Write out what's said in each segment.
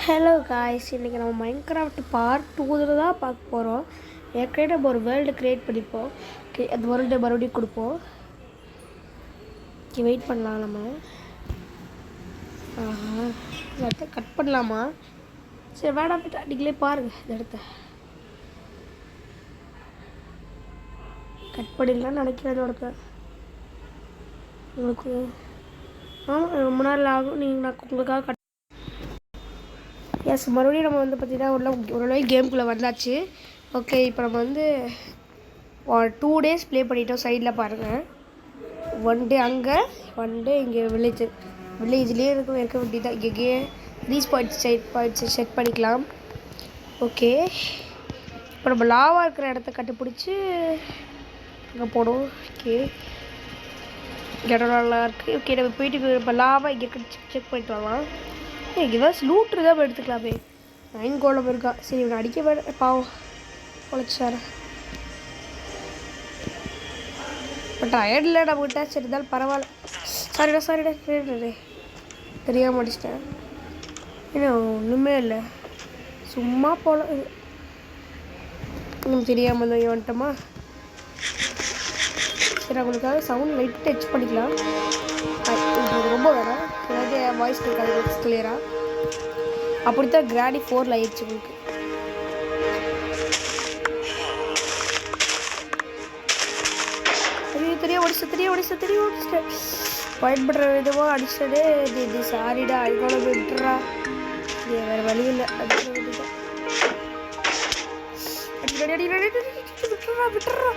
Hello guys, இன்றைக்கி நம்ம Minecraft part 2 தான் பார்க்க போகிறோம். ஏற்கனவே நம்ம ஒரு வேர்ல்டு க்ரியேட் பண்ணிப்போம். அந்த வேர்ல்டு மறுபடியும் கொடுப்போம். வெயிட் பண்ணலாம். நம்ம இடத்த கட் பண்ணலாமா? சரி, வேணாம் போய்ட்டா நீங்களே பாருங்கள். இந்த இடத்த கட் பண்ணிடலாம்னு நினைக்கிறேன். இந்த இடத்த உங்களுக்கு ரொம்ப நாள் ஆகும். நான் உங்களுக்காக கட் எஸ் மறுபடியும் நம்ம பார்த்திங்கன்னா ஓரளவு கேமுக்குள்ளே வந்தாச்சு. ஓகே, இப்போ நம்ம 2 days ப்ளே பண்ணிட்டோம். சைடில் பாருங்கள், 1 day அங்கே, 1 day இங்கே வில்லேஜ்லேயே இருக்க வேண்டியதான். இங்கே ரீச் பாயிண்ட்ஸ் செட் பண்ணிக்கலாம். ஓகே, இப்போ நம்ம லாவா இருக்கிற இடத்த கண்டுபிடிச்சி அங்கே போடும். ஓகே, இடம் நல்லா இருக்குது. ஓகே, நம்ம போயிட்டு இப்போ லாவா இங்கே செக் பண்ணிட்டு வரலாம். இங்கே ஏதாவது லூட்ரு தான் எடுத்துக்கலாமே. 9 கோலம் இருக்கா? சரி, இவனை அடிக்க வேண்டாம், பாவம் பொழைச்சார். இப்போ டயர்டில் நம்மகிட்ட. சரி, இருந்தாலும் பரவாயில்ல. சாரிடா தெரியாமல் அடிச்சிட்டேன். ஏன்னா ஒன்றுமே இல்லை, சும்மா போகலாம். இன்னும் தெரியாமல் தான் வந்துட்டோமா? சரி, அவங்களுக்காக சவுண்ட் லைட் டச் பண்ணிக்கலாம். ரொம்ப வேணாம், ஏதாவது வாய்ஸ் இருக்காது கிளியராக. அப்படித்தான் கிராடி 4 ஆயிடுச்சு உங்களுக்கு. தெரிய ஒடிச்சிட்டேன். பயன்படுற விதமாக அடிச்சிட்டே. இது சாரிடா, அதுக்கான விட்டுறா. இது வேறு வழி இல்லை. விட்டுறா.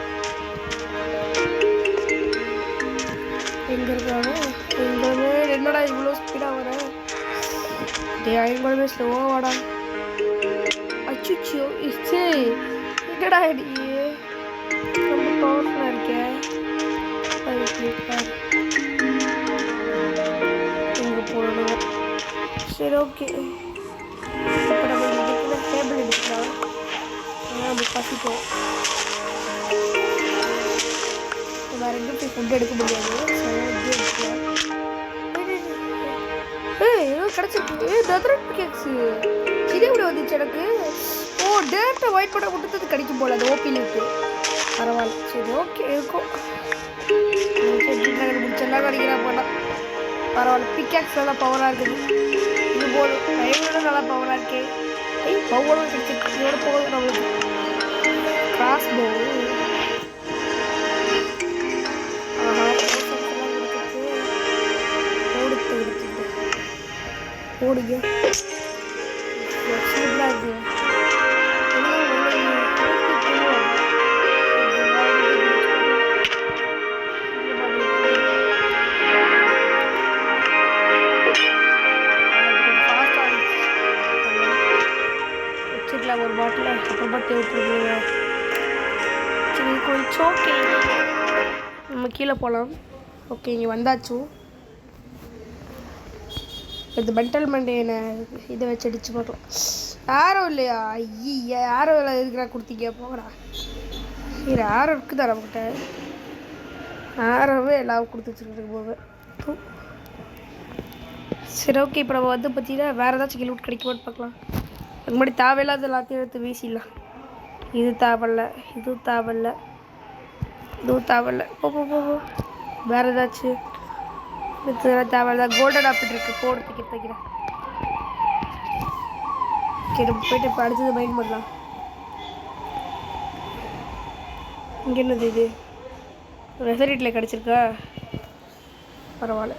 எங்கே இருக்காங்க? என்னடா இவ்வளோ ஸ்பீடாக வர? ஐயங்கூடவே ஸ்லோவாக வாடா. அச்சுச்சியோ, என்னடா நீ ரொம்ப பவர்ஃபுல்லாக இருக்கேன். எங்கே போடணும்? சரி, ஓகே. இப்போ நம்ம இதுக்குள்ள டேபிள் எடுத்துக்கலாம். நம்ம பசிப்போம். வேறு எங்கேயும் போய் ஃபுட் எடுக்க முடியாது. எடுத்துக்கலாம். ஏதோ கிடச்சிருக்கு. டெசர்ட் கேக்ஸு இதே விட வந்துச்சு எனக்கு. டேரக்டாக ஒயிட் பண்ண விட்டுறது கிடைக்கும் போல். அது ஓபியில் இருக்குது. பரவாயில்ல. சரி, ஓகே இருக்கும். முடிச்செல்லாம் கிடைக்கிறா போனால் பரவாயில்ல. பிக்கேக்ஸ் நல்லா பவராக இருக்குது. இது போதும். டைமோட நல்லா பவராக இருக்கே. பவரும் கிடைச்சிருக்கு. இதோட போகுது நம்மளுக்கு. கிராஸ் போ ஓடுங்க. வச்சுக்கலாம் ஒரு பாட்டில். அப்புறமா தேவைப்படுங்க. சரி, கொஞ்சம் ஓகே, நம்ம கீழே போகலாம். ஓகே, இங்கே வந்தாச்சும். இந்த மென்டல் மண்டேனை இதை வச்சு அடிச்சு பார்க்கலாம். ஆரோ இல்லையா? ஐயா, ஆரோ இல்லை இருக்கிறா கொடுத்தீங்க. போங்கடா. சரி, ஆரோ இருக்குதா நம்மகிட்ட? ஆரோவே எல்லாம் கொடுத்து வச்சுருக்கு போக. சரி, ஓகே. இப்போ நம்ம பார்த்தீங்கன்னா வேறு ஏதாச்சும் கிலூட் கிடைக்குமான்னு பார்க்கலாம். அதுக்கு முன்னாடி தேவையில்லாத எல்லாத்தையும் எடுத்து வீசிடலாம். இது தேவையில்ல, இதுவும் தேவையில்ல, இதுவும் தேவையில்ல. போ. வேறு ஏதாச்சும் தேவையில்ல. கோல்டன் ஆப்பிள் இருக்குது, போடுறதுக்கு தைக்கிறேன். ஓகே, நம்ம போய்ட்டு இப்போ அடுத்தது மைண்ட் பண்ணலாம். இங்கே என்னது? இது ரெசரிட்டில் கிடச்சிருக்கா? பரவாயில்ல.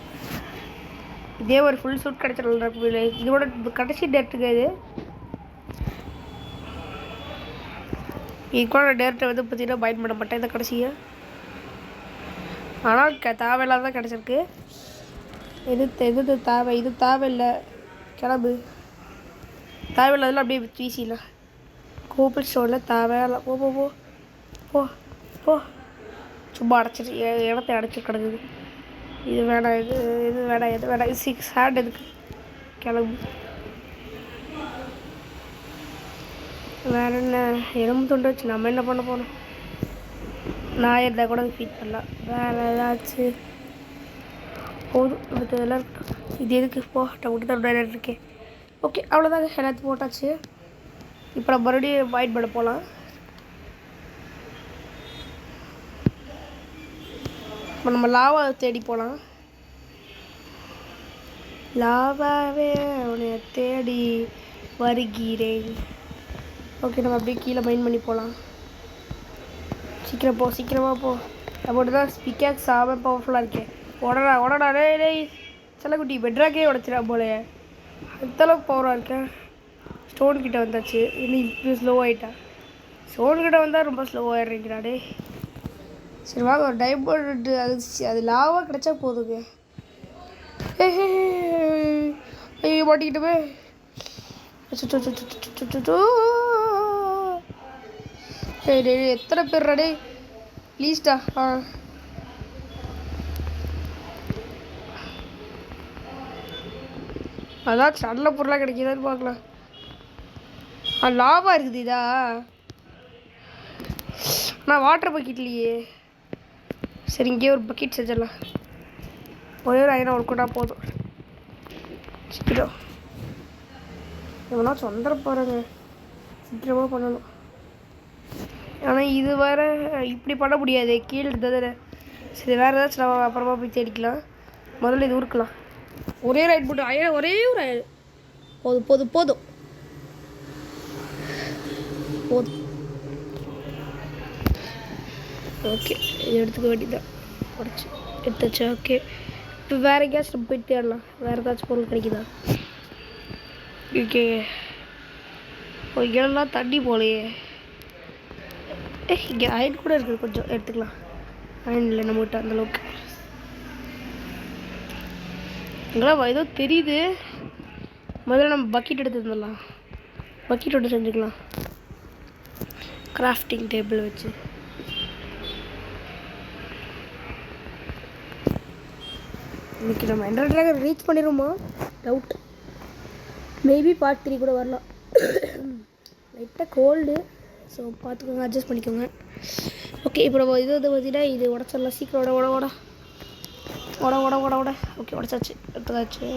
இதே ஒரு ஃபுல் சூட் கிடச்சிடல. இதோட கடைசி டேட்டுக்கு கூட டேரக்டை பார்த்தீங்கன்னா மைண்ட் பண்ண மாட்டேன். இந்த கடைசியை ஆனால் தேவையில்லாத தான் கிடச்சிருக்கு. எது தேவை? இது தேவையில்லை. கிளம்பு. தேவையில்லாதெல்லாம் அப்படியே வீசிடலாம். கோபிள் ஸ்டோனில் தேவையில்ல. போ. சும்மா அடைச்சிட்டு இடத்த அடைச்சி கிடக்குது. இது வேணாம், இது வேணாம், எது வேணாம். 6 ஹேண்ட் எதுக்கு? கிளம்பு. வேறு என்ன? எலும்பு துண்டு வச்சு நம்ம என்ன பண்ண போனோம்? நான் இருந்தால் கூட ஃபீட் பண்ணலாம். வேறு ஏதாச்சும் போதும். இதெல்லாம் இது எதுக்கு? போ, நான் விட்டு தான் இருக்கேன். ஓகே அவ்வளோதாங்க, எல்லாத்தையும் போட்டாச்சு. இப்போ நம்ம மறுபடியும் வாய்ட் பண்ண போகலாம். இப்போ நம்ம லாவா தேடி போகலாம். லாவாவே உன்னை தேடி வருகிறேன். ஓகே நம்ம அப்படியே கீழே மைண்ட் பண்ணி போகலாம். சீக்கிரம் போ, சீக்கிரமாக போ. அப்படி தான் பிக்காக்ஸ் ஆமாம் பவர்ஃபுல்லாக இருக்கேன். உடனே டேய் செல்லக்குட்டி பெட்ராக்கே உடச்சிடா போலே, அந்தளவுக்கு பவராக இருக்கேன். ஸ்டோன் கிட்டே வந்தாச்சு, இன்னும் இப்போ ஸ்லோ ஆகிட்டா. ஸ்டோன் கிட்டே வந்தால் ரொம்ப ஸ்லோவாகிடுறீங்கடா டே. சரி வாங்க ஒரு டைமண்ட், அது லாவாக கிடச்சா போதுங்க. ஐயோ மாட்டிக்கிட்டுமே. எத்தனை பேர் டே ப்ளீஸ்டா. அதான் நல்ல பொருளாக கிடைக்கிதான்னு பார்க்கலாம். லாபம் இருக்குது இதா. நான் வாட்டர் பக்கெட்லையே. சரி இங்கேயே ஒரு பக்கெட் செஞ்சிடலாம். ஒரே ஒரு ஐநா ஒர்க் பண்ணால் போதும். சீக்கிரம் எவனா சொந்தர போகிறேங்க, சீக்கிரமாக பண்ணணும். ஆனால் இது வேறு இப்படி பண்ண முடியாது, கீழே இருந்தது. சரி வேறு ஏதாச்சும் நம்ம அப்புறமா போய் தேடிக்கலாம். முதல்ல இது உருக்கலாம். ஒரே ரைட் போட்டு ஒரே ஒரு போதும் போதும் போதும் போதும். ஓகே இது எடுத்துக்க வேண்டியதான். உடச்சி எடுத்தாச்சு. ஓகே இப்போ வேறு எங்கேயாச்சும் நம்ம போய் தேடலாம். வேறு ஏதாச்சும் பொருள் கிடைக்குதா? ஓகே இங்கெல்லாம் தண்ணி போலையே. இங்கே அயன் கூட இருக்குது, கொஞ்சம் எடுத்துக்கலாம். அயன் இல்லை நம்மகிட்ட அந்தளவுக்கு. இங்கெல்லாம் ஏதோ தெரியுது. முதல்ல நம்ம பக்கெட் எடுத்து வந்துடலாம். பக்கெட்டோட செஞ்சுக்கலாம். கிராஃப்டிங் டேபிள் வச்சு இன்றைக்கி நம்ம எண்டர் ட்ராகன் ரீச் பண்ணிடுவோமா? டவுட். மேபி பார்ட் 3 கூட வரலாம். லைட்டாக கோல்டு, ஸோ பார்த்துக்கோங்க, அட்ஜஸ்ட் பண்ணிக்கோங்க. ஓகே இப்போ நம்ம இது வந்து பார்த்தீங்கன்னா இது உடச்சிடலாம். சீக்கிரம் ஓட. ஓகே உடச்சாச்சு, எடுத்தாச்சு.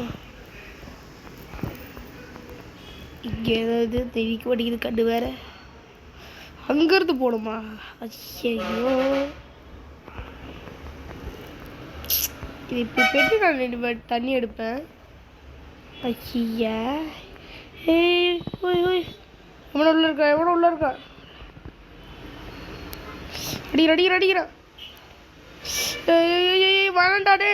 இங்கே ஏதாவது தெரிவிக்க மாட்டேங்குது கண்டு வேறு. அங்கேருந்து போகணுமா? ஐயோ இது இப்படி பெட்டு நான் 2 தண்ணி எடுப்பேன். ஐயா எவனோ உள்ள இருக்கா. அடிக்கிறான். வேணாண்டாடே.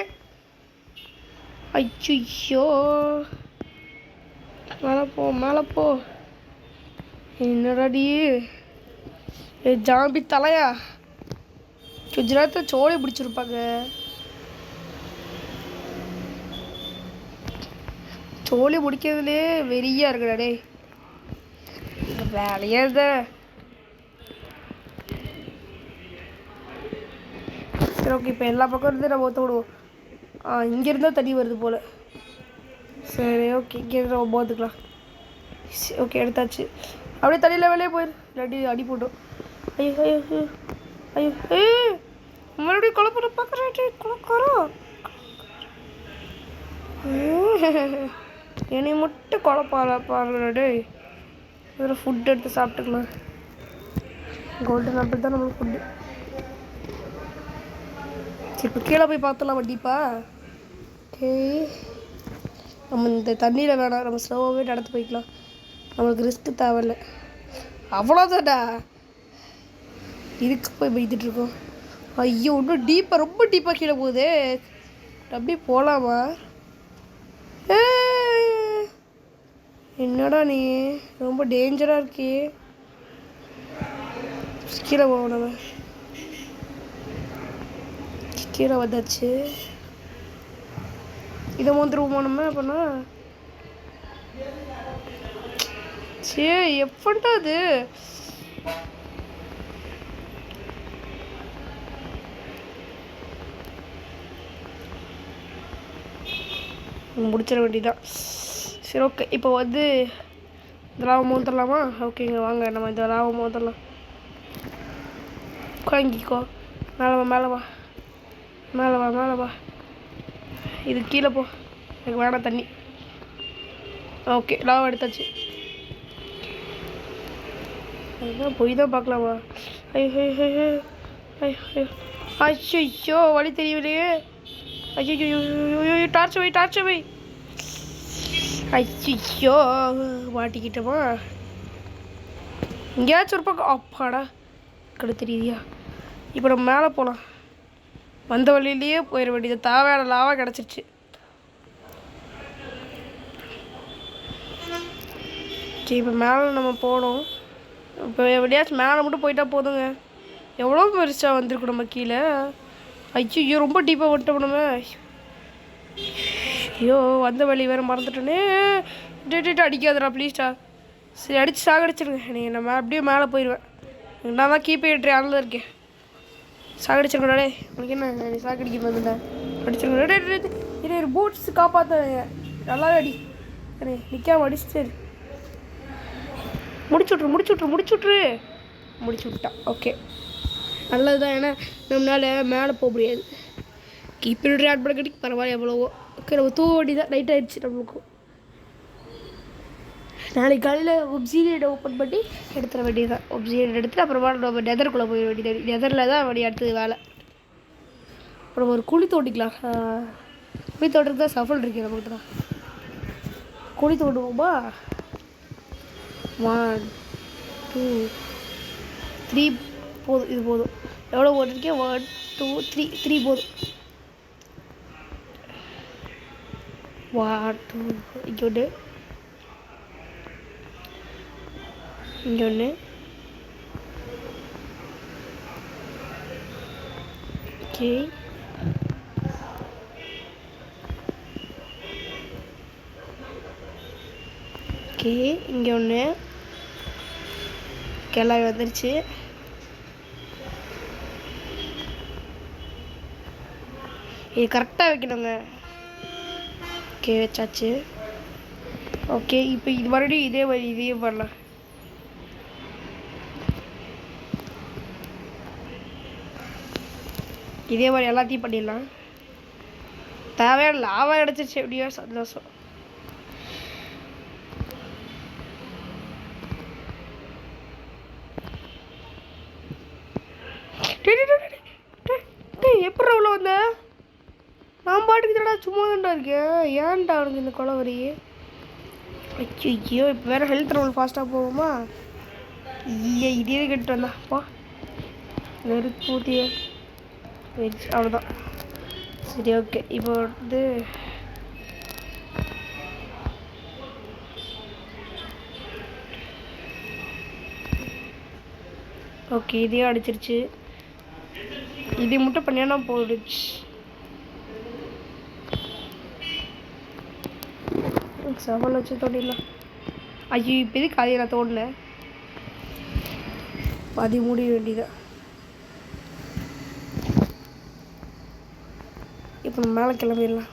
ஐயோ மேலே போ. என்னடாடி ஜாம்பி தலையா, கொஞ்ச நேரத்தில் சோழி பிடிச்சிருப்பாங்க. சோழி முடிக்கிறதுலே வெறியா இருக்குடா. வேலையா தான். சரி ஓகே இப்போ எல்லா பக்கம் இருந்து நம்ம ஒத்த விடுவோம். இங்கேருந்தா தண்ணி வருது போல். சரி ஓகே இங்கேருந்து நம்ம போத்துக்கலாம். ஓகே எடுத்தாச்சு. அப்படியே தண்ணியில் வெளியே போயிரு, இல்லாட்டி அடி போட்டோம். ஐயோ மறுபடியும் குழப்பம் பார்க்குறேன். குழக்கிறோம் என்னை மட்டும் குழப்பாடே. இதில் ஃபுட் எடுத்து சாப்பிட்டுக்கலாம். கோல்டன் ஆப்பிள் தான் நம்மளுக்கு ஃபுட்டு. சரி இப்போ கீழே போய் பார்த்துலாம் வண்டிப்பா. ஓகே நம்ம இந்த தண்ணியில் வேணாம், நம்ம ஸ்லோவாகவே நடந்து போய்க்கலாம். நம்மளுக்கு ரிஸ்க்கு தேவையில்லை. அவ்வளோதான்டா, இதுக்கு போய் பயந்துட்டுருக்கோம். ஐயோ இன்னும் டீப்பாக, ரொம்ப டீப்பாக கீழே போகுதே. அப்படியே போகலாமா? என்னடா நீ ரொம்ப டேஞ்சராக இருக்கே. கீழே போகணும். கீழே வந்தாச்சு. இதை வந்துருவோமா நம்ம அப்படின்னா? சரி எப்படா அது முடிச்சிட வேண்டியதான். சரி ஓகே இப்போ வந்து இந்த லாவை மோந்துடலாமா? ஓகேங்க வாங்க நம்ம இந்த லாவை மோந்துடலாம். குழங்கிக்கோ, மேலே வா. இது கீழே போ, எனக்கு வேணாம் தண்ணி. ஓகே லாவா எடுத்தாச்சு. அதுதான் போய் தான் பார்க்கலாமா? ஐயோ வழி தெரியலையே. ஐயோ டார்ச் வை. ஐயோ மாட்டிக்கிட்டோமா? எங்கேயாச்சும் ஒரு பக்கம் அப்பாடா கடை தெரியுதியா. இப்போ நம்ம மேலே போகலாம். வந்த வழியிலேயே போயிட வேண்டியது. தேவையான லாவா கிடச்சிருச்சு. ஓகே இப்போ மேலே நம்ம போகணும். இப்போ எப்படியாச்சும் மேலே மட்டும் போயிட்டா போதுங்க. எவ்வளோ பெருசாக வந்திருக்கும் நம்ம கீழே. ஐயோ ரொம்ப டீப்பாக வந்துட்டோம் நம்ம. ஐயோ வந்த வழி வேறு மறந்துட்டோன்னே. அடிக்காதடா ப்ளீஸ்டா. சரி அடித்து சாகடிச்சிருங்க. நீங்கள் நம்ம அப்படியே மேலே போயிடுவேன். நான் தான் கீப்பே ஆனில் இருக்கேன். சாகடிச்சிருக்கே. உனக்கு என்ன நீ சாகடிக்க வந்துட்டேன். அடிச்சிருக்கேன். பூட்ஸ் காப்பாற்ற நல்லாவே அடி. நிற்காம அடிச்சு முடிச்சு விட்டான். ஓகே நல்லது தான். ஏன்னா நம்மளால் மேலே போக முடியாது. கீப்பர் ஆட் பண்ண கட்டிக்கு பரவாயில்ல எவ்வளவோ. ஓகே நம்ம தூவ வேண்டி தான். நைட் ஆகிடுச்சு நம்மளுக்கும். நாளைக்கு காலையில் ஒப்சீரியனை ஓப்பன் பண்ணி எடுத்துட வேண்டியது தான். ஒப்சீரியன் எடுத்துட்டு அப்புறமா நம்ம நெதருக்குள்ளே போயிட வேண்டியது. நெதரில் தான் அப்படி அடுத்தது வேலை. அப்புறம் ஒரு குழி தோண்டிக்கலாம். குழி தோட்டத்துக்கு தான் சஃபல் இருக்கு நம்மகிட்ட தான். குழி தோண்டுவோமா? 1 2 3 போதும். இது போதும். எவ்வளோ போட்டிருக்கேன்? 1 2 3 போதும். 1 2 இங்கே ஒன்று ஓகே. ஓகே இங்கே ஒன்று எல்லாம் வந்துருச்சு. இது கரெக்டாக வைக்கணுங்க. ஓகே வச்சாச்சு. ஓகே இப்போ இது மறுபடியும் இதே பண்ணலாம். இதே மாதிரி எல்லாத்தையும் பண்ணிடலாம். தேவையான லாவா கிடச்சிருச்சு. எப்படியோ சந்தோஷம். எப்படி அவ்வளோ வந்த? நான் பாட்டுக்கு தடா சும்மா தான்டா இருக்கேன். ஏன்டா அவனுக்கு இந்த கொலவரி? ஐயோ இப்போ வேறு ஹெல்த் ரோல் ஃபாஸ்ட்டாக போகுமா? இதே கெட்டு வந்தாப்பா நெருப்பு ஊற்றிய அவ்வளோதான். சரி ஓகே இப்போ வந்து ஓகே இதையும் அடிச்சிருச்சு. இதை மட்டும் பண்ணியானா போயிடுச்சு. சவால் வச்சு தோண்டிடலாம். ஐயோ இப்போ இதுக்கு அதை நான் தோண்டல. பாதி மூடிய வேண்டியதான். இப்போ நம்ம மேலே கிளம்பிடலாம்.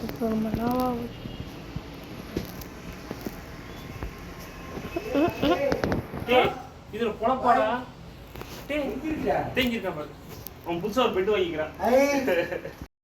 இப்போ நம்ம லாவா இதுல பொழப்பாடா தேங்கிருக்கா பாரு. அவன் புதுசா ஒரு பெட்டு வாங்கிக்கிறான்.